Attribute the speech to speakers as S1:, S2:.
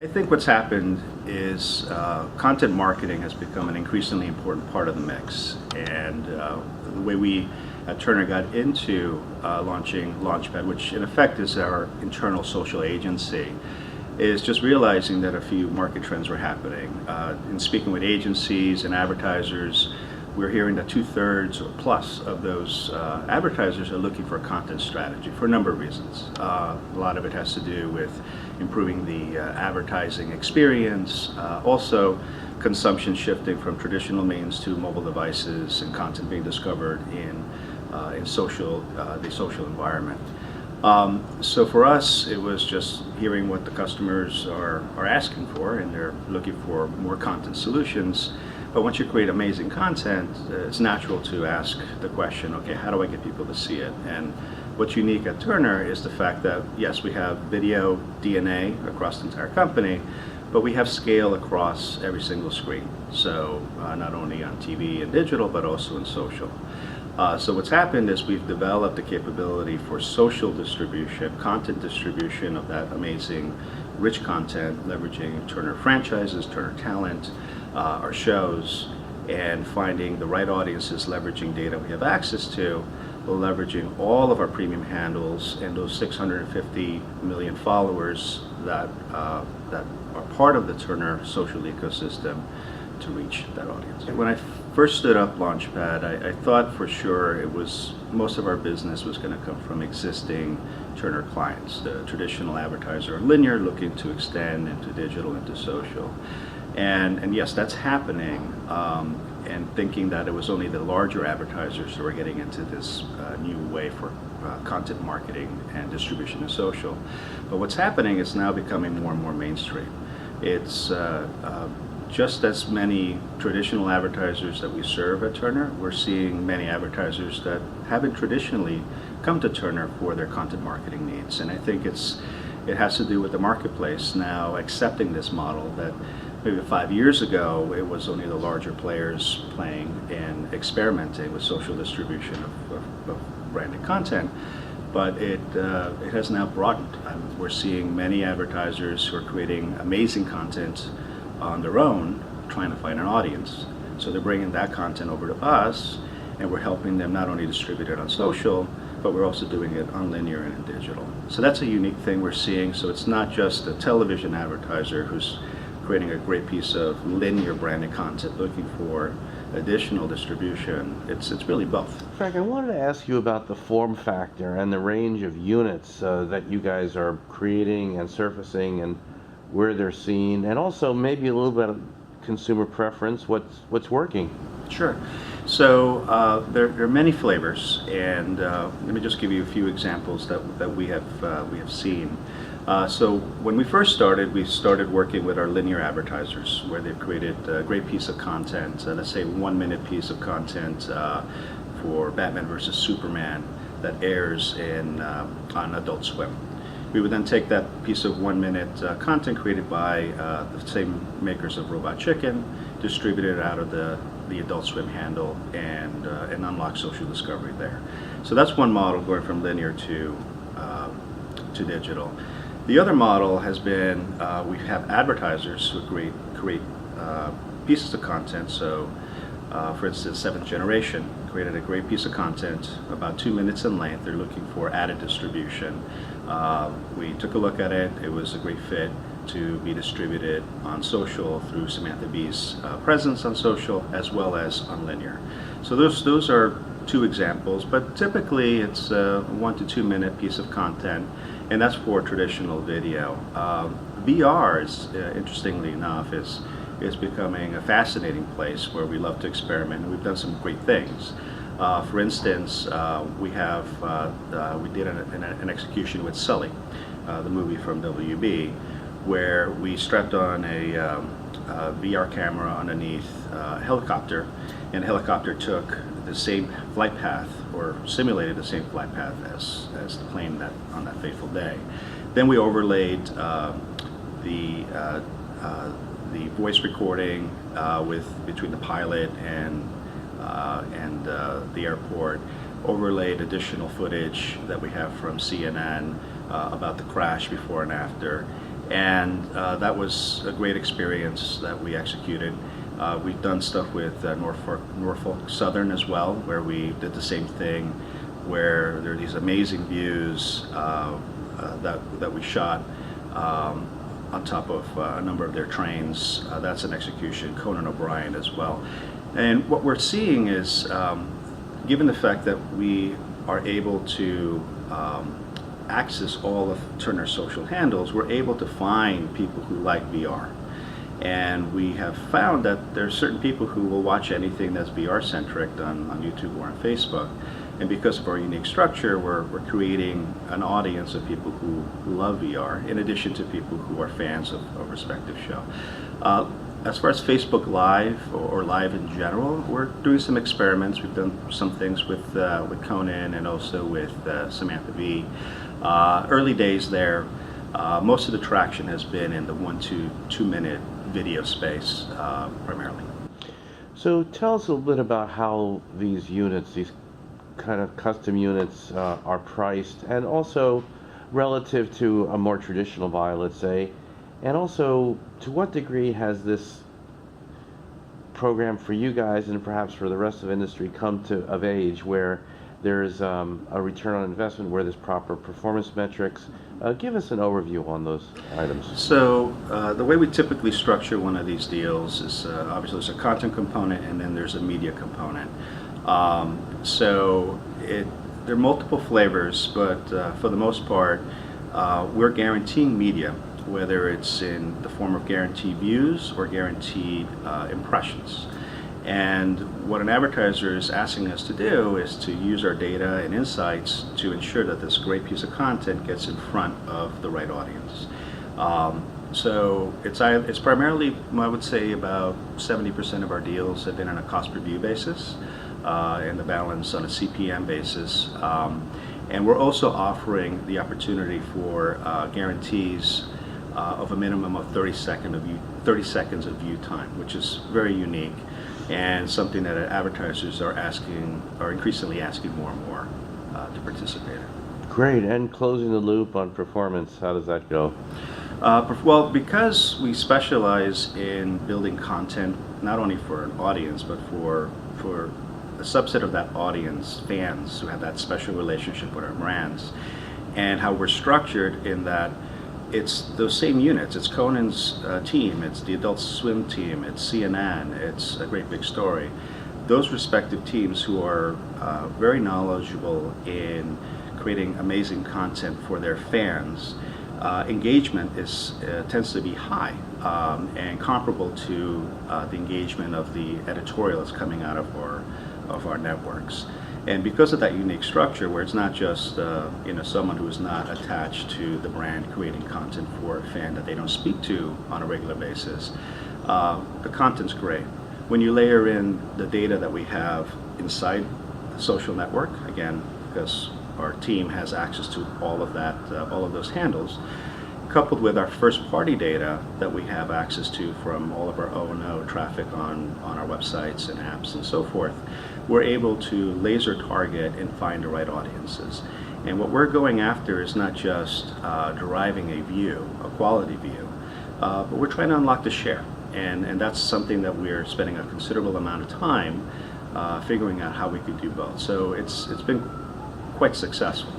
S1: I think what's happened is content marketing has become an increasingly important part of the mix, and the way we at Turner got into launching Launchpad, which in effect is our internal social agency, is just realizing that a few market trends were happening. In speaking with agencies and advertisers, we're hearing that 2/3 or plus of those advertisers are looking for a content strategy for a number of reasons. A lot of it has to do with improving the advertising experience, also consumption shifting from traditional means to mobile devices and content being discovered in the social environment. So for us, it was just hearing what the customers are asking for, and they're looking for more content solutions. But once you create amazing content, it's natural to ask the question, okay, how do I get people to see it? And what's unique at Turner is the fact that, yes, we have video DNA across the entire company, but we have scale across every single screen. So not only on TV and digital, but also in social. So what's happened is we've developed the capability for social distribution, content distribution of that amazing, rich content, leveraging Turner franchises, Turner talent, our shows, and finding the right audiences, leveraging data we have access to, leveraging all of our premium handles and those 650 million followers that are part of the Turner social ecosystem to reach that audience. When I first stood up Launchpad, I thought for sure it was most of our business was going to come from existing Turner clients, the traditional advertiser in linear looking to extend into digital, into social. And yes, that's happening, and thinking that it was only the larger advertisers who were getting into this new way for content marketing and distribution of social. But what's happening is now becoming more and more mainstream. It's just as many traditional advertisers that we serve at Turner, we're seeing many advertisers that haven't traditionally come to Turner for their content marketing needs. And I think it has to do with the marketplace now accepting this model that maybe 5 years ago it was only the larger players playing and experimenting with social distribution of branded content. But it has now broadened. We're seeing many advertisers who are creating amazing content on their own, trying to find an audience. So they're bringing that content over to us, and we're helping them not only distribute it on social, but we're also doing it on linear and in digital. So that's a unique thing we're seeing. So it's not just a television advertiser who's creating a great piece of linear branded content looking for additional distribution. It's really both.
S2: Frank, I wanted to ask you about the form factor and the range of units that you guys are creating and surfacing, and where they're seen, and also maybe a little bit of consumer preference, what's working.
S1: Sure. So there are many flavors, and let me just give you a few examples that we have seen. So when we first started, we started working with our linear advertisers, where they've created a great piece of content, let's say 1 minute piece of content for Batman versus Superman that airs on Adult Swim. We would then take that piece of 1 minute content created by the same makers of Robot Chicken, distribute it out of the Adult Swim handle, and unlock social discovery there. So that's one model, going from linear to digital. The other model has been we have advertisers who create pieces of content. So for instance, Seventh Generation created a great piece of content, about 2 minutes in length. They're looking for added distribution. We took a look at it. It was a great fit to be distributed on social through Samantha Bee's presence on social, as well as on linear. So those are two examples, but typically it's a 1 to 2 minute piece of content, and that's for traditional video. VR is, interestingly enough, is becoming a fascinating place where we love to experiment, and we've done some great things. For instance, we did an execution with Sully, the movie from WB, where we strapped on a VR camera underneath a helicopter, and the helicopter took the same flight path, or simulated the same flight path as the plane on that fateful day. Then we overlaid the voice recording between the pilot and the airport, overlaid additional footage that we have from CNN about the crash before and after, And that was a great experience that we executed. We've done stuff with Norfolk Southern as well, where we did the same thing, where there are these amazing views that we shot on top of a number of their trains. That's an execution. Conan O'Brien as well. And what we're seeing is, given the fact that we are able to access all of Turner's social handles, we're able to find people who like VR. And we have found that there are certain people who will watch anything that's VR-centric on YouTube or on Facebook. And because of our unique structure, we're creating an audience of people who love VR, in addition to people who are fans of a respective show. As far as Facebook Live or Live in general, we're doing some experiments. We've done some things with Conan and also with Samantha Bee. Early days there. Most of the traction has been in the 1 to 2 minute video space primarily.
S2: So tell us a little bit about how these units, these kind of custom units, are priced, and also relative to a more traditional buy, let's say, and also to what degree has this program for you guys and perhaps for the rest of industry come of age where there's a return on investment, where there's proper performance metrics. Give us an overview on those items.
S1: So the way we typically structure one of these deals is obviously there's a content component and then there's a media component. There are multiple flavors, but for the most part, we're guaranteeing media, whether it's in the form of guaranteed views or guaranteed impressions. And what an advertiser is asking us to do is to use our data and insights to ensure that this great piece of content gets in front of the right audience. So it's primarily, I would say, about 70% of our deals have been on a cost per view basis, and the balance on a CPM basis. And we're also offering the opportunity for guarantees of a minimum of 30 seconds of view time, which is very unique and something that advertisers are increasingly asking more and more to participate in.
S2: Great. And closing the loop on performance, how does that go?
S1: Well, because we specialize in building content not only for an audience, but for a subset of that audience, fans who have that special relationship with our brands, and how we're structured in that it's those same units. It's Conan's team, it's the Adult Swim team, it's CNN, it's A Great Big Story. Those respective teams who are very knowledgeable in creating amazing content for their fans. Engagement tends to be high and comparable to the engagement of the editorial that's coming out of our networks. And because of that unique structure, where it's not just someone who is not attached to the brand creating content for a fan that they don't speak to on a regular basis, the content's great. When you layer in the data that we have inside the social network, again, because our team has access to all of that, all of those handles, coupled with our first-party data that we have access to from all of our O&O traffic on our websites and apps and so forth, we're able to laser target and find the right audiences. And what we're going after is not just deriving a view, a quality view, but we're trying to unlock the share. And that's something that we're spending a considerable amount of time figuring out how we could do both. So it's been quite successful.